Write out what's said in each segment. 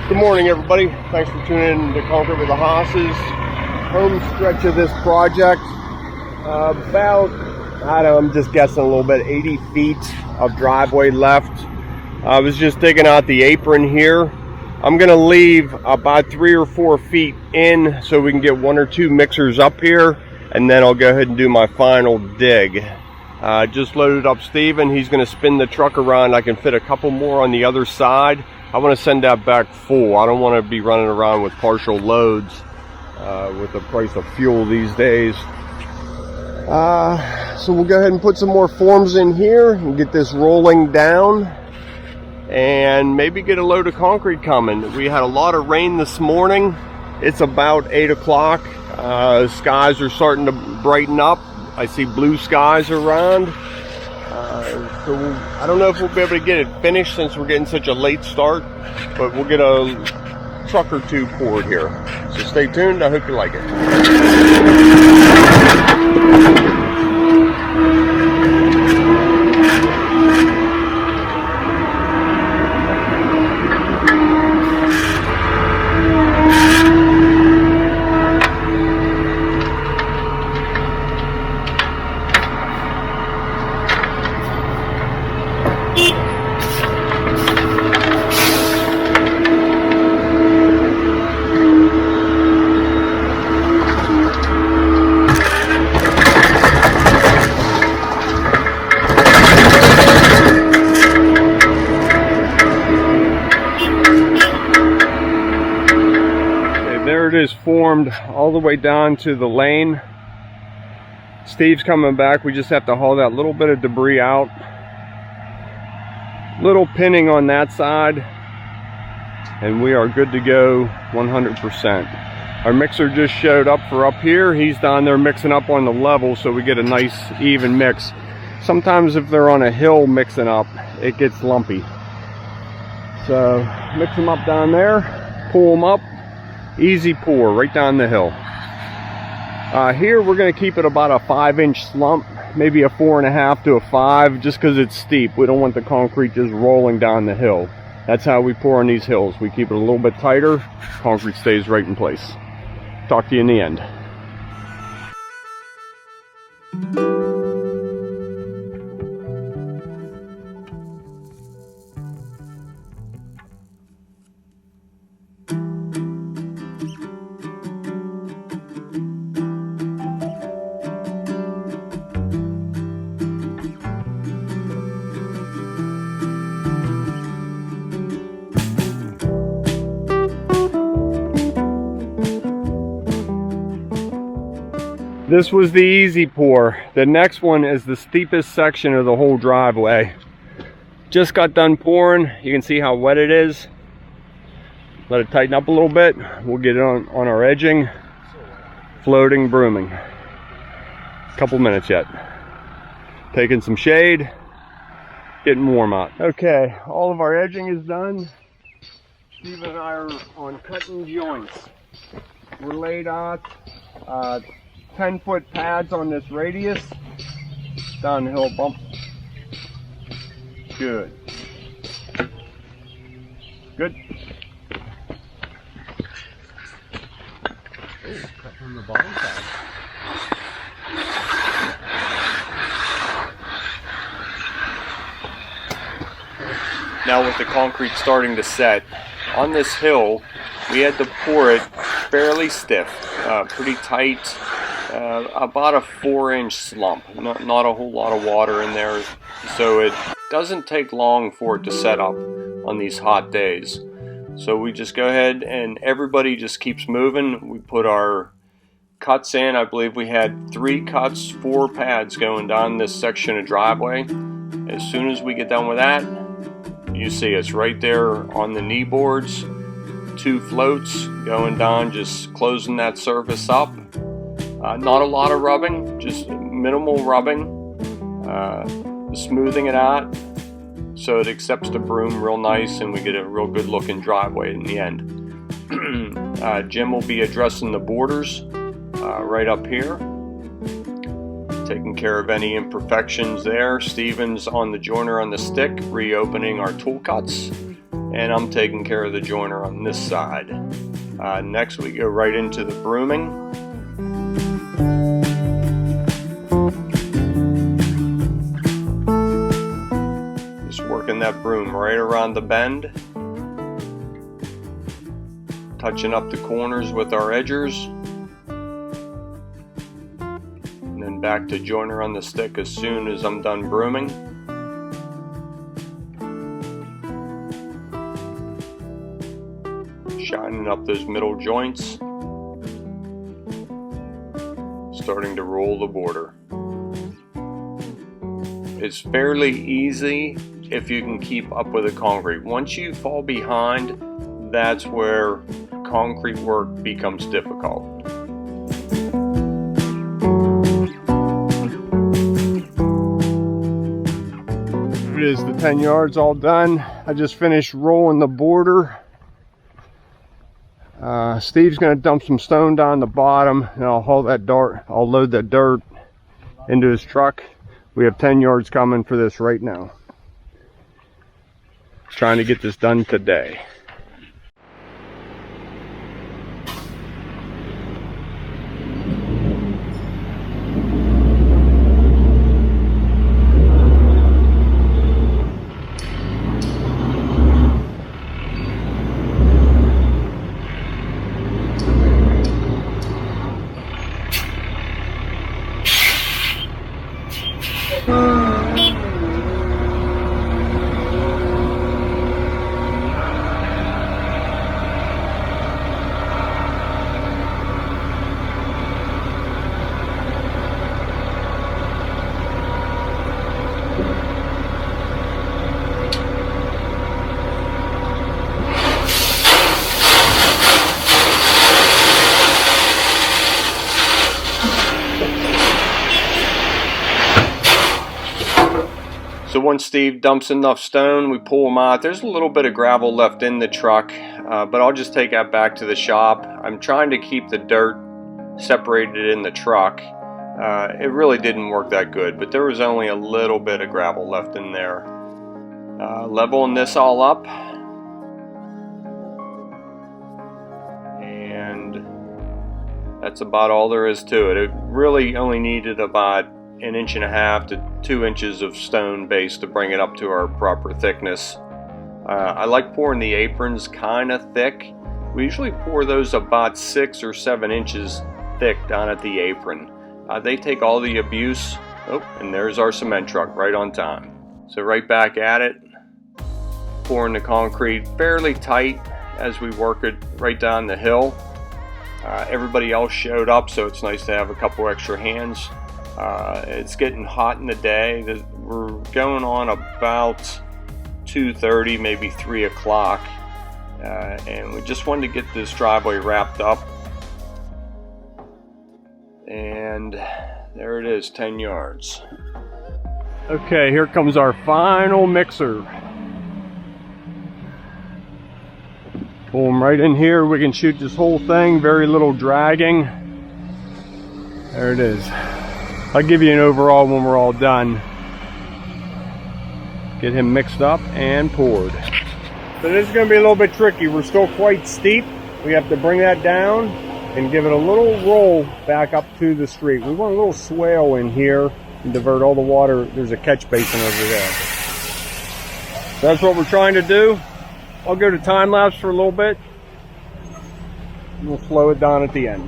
Good morning, everybody. Thanks for tuning in to Concrete with the Hosses. Home stretch of this project. About, I don't know, I'm just guessing a little bit, 80 feet of driveway left. I was just digging out the apron here. I'm going to leave about 3 or 4 feet in so we can get 1 or 2 mixers up here, and then I'll go ahead and do my final dig. Just loaded up Steven. He's going to spin the truck around. I can fit a couple more on the other side. I want to send that back full. I don't want to be running around with partial loads with the price of fuel these days. So we'll go ahead and put some more forms in here and get this rolling down and maybe get a load of concrete coming. We had a lot of rain this morning. It's about 8 o'clock. Skies are starting to brighten up. I see blue skies around. So I don't know if we'll be able to get it finished since we're getting such a late start, but we'll get a truck or 2 poured here. So stay tuned. I hope you like it. There it is, formed all the way down to the lane. Steve's coming back. We just have to haul that little bit of debris out. Little pinning on that side, and we are good to go 100%. Our mixer just showed up for up here. He's down there mixing up on the level so we get a nice even mix. Sometimes if they're on a hill mixing up, it gets lumpy. So mix them up down there, pull them up. Easy pour right down the hill. Here we're going to keep it about a 5-inch slump, maybe a 4.5 to a 5, just because it's steep. We don't want the concrete just rolling down the hill. That's how we pour on these hills. We keep it a little bit tighter, concrete stays right in place. Talk to you in the end. This was the easy pour. The next one is the steepest section of the whole driveway. Just got done pouring. You can see how wet it is. Let it tighten up a little bit. We'll get it on our edging. Floating, brooming. Couple minutes yet. Taking some shade. Getting warm out. Okay, all of our edging is done. Steve and I are on cutting joints. We're laid out 10-foot pads on this radius. Downhill bump. Good. Good. Ooh, cut from the bottom side. Now with the concrete starting to set, on this hill, we had to pour it fairly stiff, pretty tight, about a 4-inch slump. Not a whole lot of water in there, so it doesn't take long for it to set up on these hot days. So we just go ahead and everybody just keeps moving. We put our cuts in. I believe we had 3 cuts, 4 pads going down this section of driveway. As soon as we get done with that, you see it's right there on the knee boards. 2 floats going down, just closing that surface up. Not a lot of rubbing, just minimal rubbing, smoothing it out so it accepts the broom real nice and we get a real good looking driveway in the end. Jim will be addressing the borders right up here, taking care of any imperfections there. Steven's on the joiner on the stick, reopening our tool cuts, and I'm taking care of the joiner on this side. Next we go right into the brooming. Just working that broom right around the bend, touching up the corners with our edgers, and then back to joiner on the stick as soon as I'm done brooming. Shining up those middle joints, starting to roll the border. It's fairly easy if you can keep up with the concrete. Once you fall behind, that's where concrete work becomes difficult. It is the 10 yards all done. I just finished rolling the border. Steve's going to dump some stone down the bottom, and I'll haul that dirt. I'll load that dirt into his truck. We have 10 yards coming for this right now. Trying to get this done today. So once Steve dumps enough stone, we pull them out. There's a little bit of gravel left in the truck, but I'll just take that back to the shop. I'm trying to keep the dirt separated in the truck. It really didn't work that good, but there was only a little bit of gravel left in there. Leveling this all up. And that's about all there is to it. It really only needed about 1.5 to 2 inches of stone base to bring it up to our proper thickness. I like pouring the aprons kind of thick. We usually pour those about 6 or 7 inches thick down at the apron. They take all the abuse. Oh, and there's our cement truck right on time. So right back at it, pouring the concrete fairly tight as we work it right down the hill. Everybody else showed up, so it's nice to have a couple extra hands. It's getting hot in the day. We're going on about 2:30, maybe 3 o'clock, and we just wanted to get this driveway wrapped up. And there it is, 10 yards. Okay, here comes our final mixer. Pull them right in here. We can shoot this whole thing, very little dragging. There it is. I'll give you an overall when we're all done. Get him mixed up and poured. So this is going to be a little bit tricky. We're still quite steep. We have to bring that down and give it a little roll back up to the street. We want a little swale in here and divert all the water. There's a catch basin over there. So that's what we're trying to do. I'll go to time lapse for a little bit. And we'll slow it down at the end.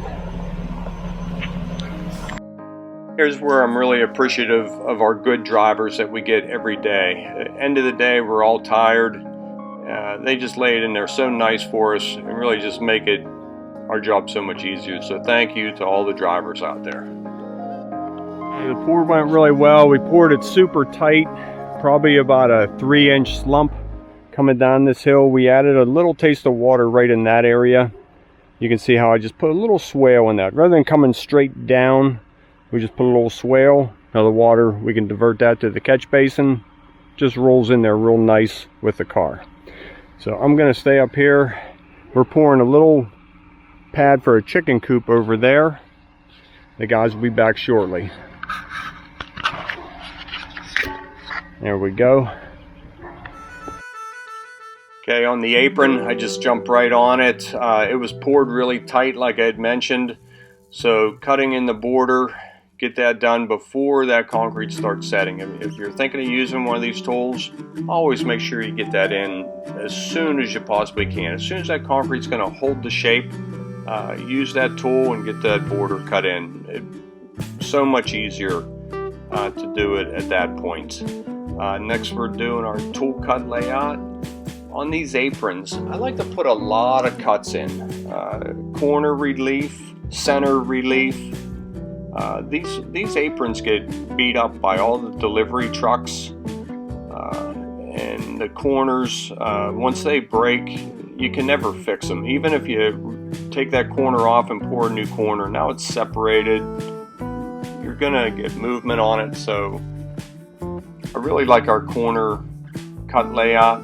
Here's where I'm really appreciative of our good drivers that we get every day. At the end of the day, we're all tired. They just lay it in there so nice for us and really just make it our job so much easier. So thank you to all the drivers out there. The pour went really well. We poured it super tight, probably about a 3-inch slump coming down this hill. We added a little taste of water right in that area. You can see how I just put a little swale in that. Rather than coming straight down, we just put a little swale. Now the water, we can divert that to the catch basin. Just rolls in there real nice with the car. So I'm gonna stay up here. We're pouring a little pad for a chicken coop over there. The guys will be back shortly. There we go. Okay, on the apron, I just jumped right on it. It was poured really tight like I had mentioned. So cutting in the border, get that done before that concrete starts setting. If you're thinking of using one of these tools, always make sure you get that in as soon as you possibly can. As soon as that concrete's gonna hold the shape, use that tool and get that border cut in. It's so much easier to do it at that point. Next, we're doing our tool cut layout. On these aprons, I like to put a lot of cuts in. Corner relief, center relief. These aprons get beat up by all the delivery trucks. And the corners, once they break, you can never fix them. Even if you take that corner off and pour a new corner, now it's separated. You're gonna get movement on it. So I really like our corner cut layout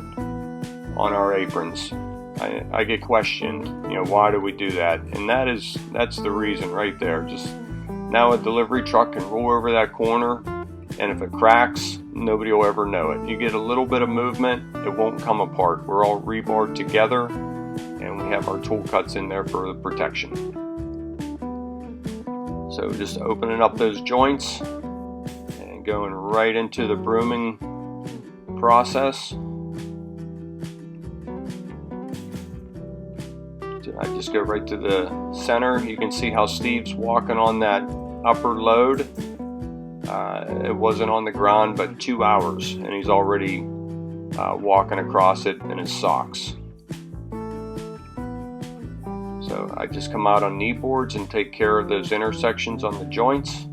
on our aprons. I get questioned, why do we do that? And that's the reason right there. Just now a delivery truck can roll over that corner, and if it cracks, nobody will ever know it. You get a little bit of movement, it won't come apart. We're all rebarred together, and we have our tool cuts in there for the protection. So just opening up those joints and going right into the brooming process. I just go right to the center. You can see how Steve's walking on that upper load. It wasn't on the ground but 2 hours, and he's already walking across it in his socks. So I just come out on knee boards and take care of those intersections on the joints,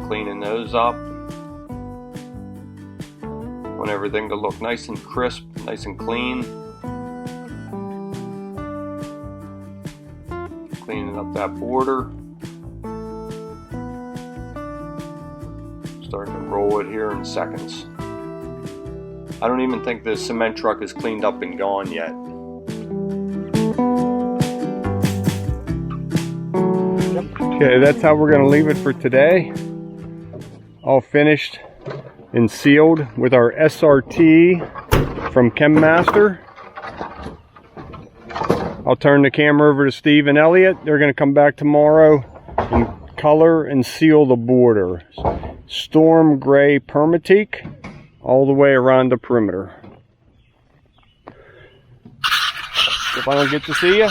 cleaning those up. Want everything to look nice and crisp, nice and clean. Cleaning up that border. Starting to roll it here in seconds. I don't even think the cement truck is cleaned up and gone yet. Okay, that's how we're going to leave it for today. All finished and sealed with our SRT from ChemMaster. I'll turn the camera over to Steve and Elliot. They're going to come back tomorrow and color and seal the border. Storm gray permateak all the way around the perimeter. If I don't get to see you,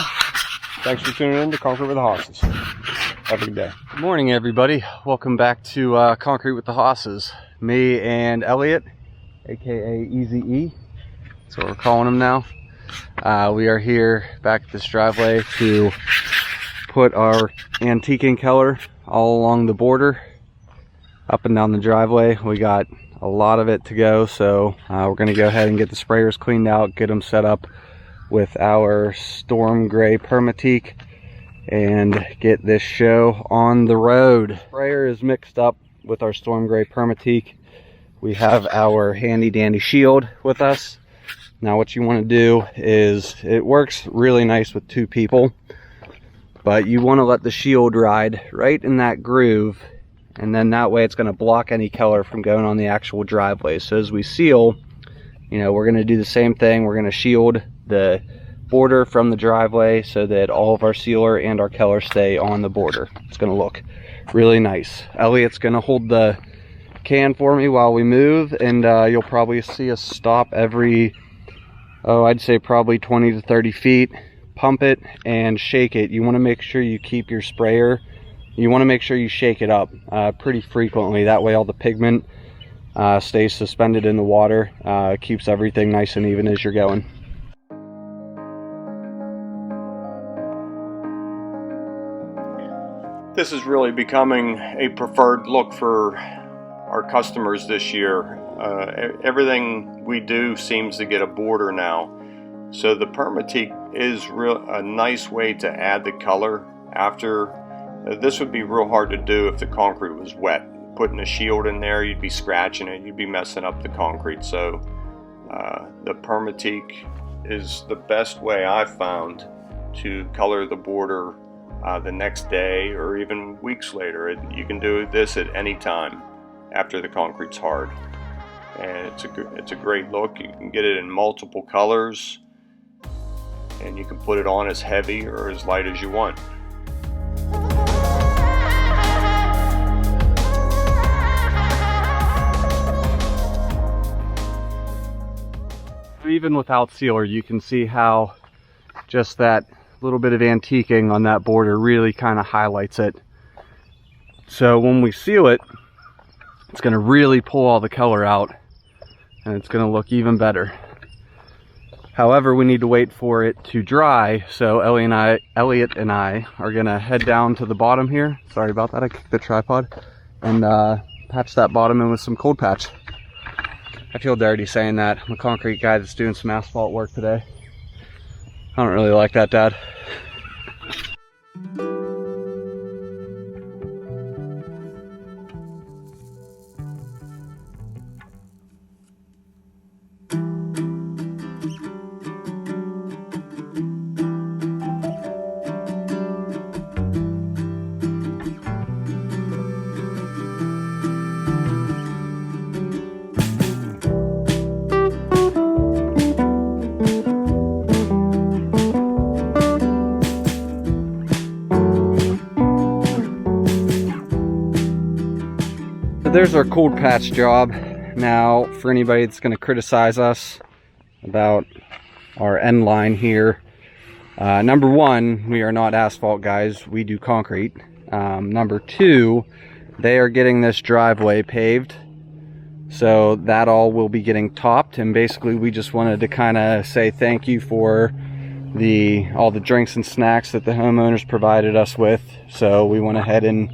thanks for tuning in to Concrete with the Hosses. Have a good day. Good morning, everybody. Welcome back to Concrete with the Hosses. Me and Elliot, aka Easy E. That's what we're calling him now. We are here back at this driveway to put our antiquing color all along the border, up and down the driveway. We got a lot of it to go, so we're going to go ahead and get the sprayers cleaned out, get them set up with our storm gray permateak, and get this show on the road. Sprayer is mixed up with our storm gray permateak. We have our handy dandy shield with us. Now what you want to do is, it works really nice with 2 people, but you want to let the shield ride right in that groove, and then that way it's going to block any color from going on the actual driveway. So as we seal, we're going to do the same thing. We're going to shield the border from the driveway so that all of our sealer and our color stay on the border. It's going to look really nice. Elliot's going to hold the can for me while we move, and you'll probably see us stop every I'd say probably 20 to 30 feet, pump it and shake it. You want to make sure you keep your sprayer, you want to make sure you shake it up pretty frequently. That way all the pigment stays suspended in the water, keeps everything nice and even as you're going. This is really becoming a preferred look for our customers this year. Everything we do seems to get a border now. So the permateak is a nice way to add the color after. This would be real hard to do if the concrete was wet. Putting a shield in there, you'd be scratching it, you'd be messing up the concrete. So the permateak is the best way I've found to color the border the next day or even weeks later. You can do this at any time after the concrete's hard, and it's a great look. You can get it in multiple colors, and you can put it on as heavy or as light as you want. Even without sealer, you can see how just that little bit of antiquing on that border really kind of highlights it. So when we seal it, it's going to really pull all the color out, and it's going to look even better. However, we need to wait for it to dry, so Elliot and I are going to head down to the bottom here. Sorry about that, I kicked the tripod. And patch that bottom in with some cold patch. I feel dirty saying that. I'm a concrete guy that's doing some asphalt work today. I don't really like that, Dad. There's our cold patch job. Now, for anybody that's going to criticize us about our end line here, number one, we are not asphalt guys, we do concrete. Number two, they are getting this driveway paved, so that all will be getting topped, and basically we just wanted to kind of say thank you for all the drinks and snacks that the homeowners provided us with. So we went ahead and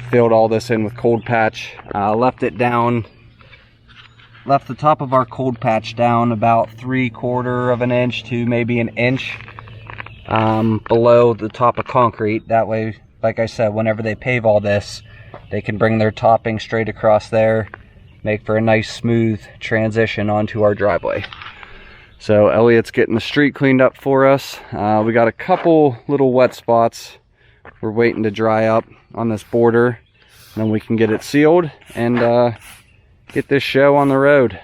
filled all this in with cold patch, left the top of our cold patch down about 3/4 of an inch to maybe an inch below the top of concrete. That way, like I said, whenever they pave all this, they can bring their topping straight across there, make for a nice smooth transition onto our driveway. So Elliot's getting the street cleaned up for us. We got a couple little wet spots we're waiting to dry up on this border, and then we can get it sealed and get this show on the road.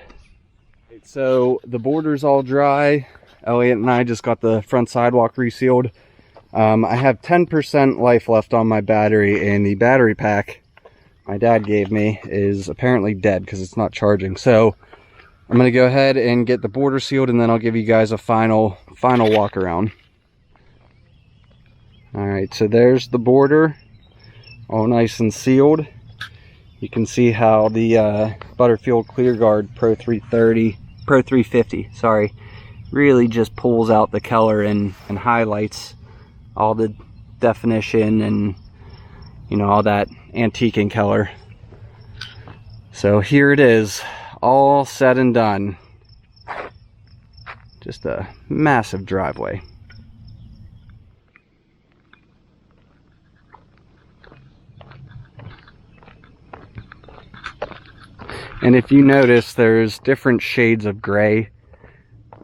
So the border's all dry. Elliot and I just got the front sidewalk resealed. I have 10% life left on my battery, and the battery pack my dad gave me is apparently dead because it's not charging. So I'm gonna go ahead and get the border sealed, and then I'll give you guys a final walk around. Alright, so there's the border, all nice and sealed. You can see how the Butterfield ClearGuard Pro 350, sorry, really just pulls out the color and highlights all the definition and, you know, all that antiquing color. So here it is, all said and done. Just a massive driveway. And if you notice, there's different shades of gray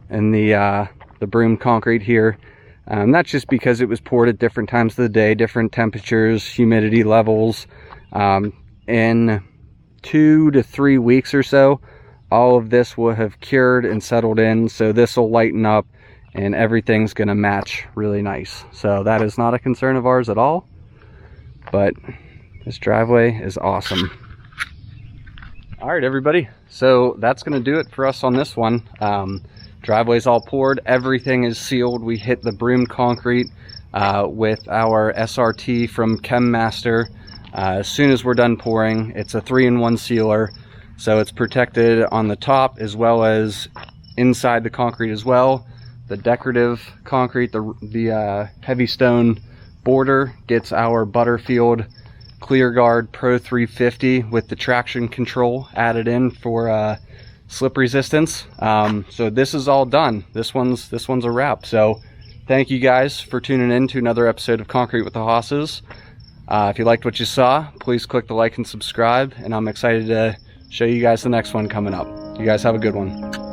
in the broom concrete here. That's just because it was poured at different times of the day, different temperatures, humidity levels. In 2 to 3 weeks or so, all of this will have cured and settled in, so this will lighten up and everything's going to match really nice. So that is not a concern of ours at all, but this driveway is awesome. All right, everybody, so that's going to do it for us on this one. Driveway's all poured, everything is sealed. We hit the broom concrete with our SRT from ChemMaster. As soon as we're done pouring, it's a 3-in-1 sealer. So it's protected on the top as well as inside the concrete as well. The decorative concrete, the heavy stone border gets our Butterfield ClearGuard Pro 350 with the traction control added in for slip resistance. So this is all done. This one's a wrap. So thank you guys for tuning in to another episode of Concrete with the Hosses. If you liked what you saw, please click the like and subscribe, and I'm excited to show you guys the next one coming up. You guys have a good one.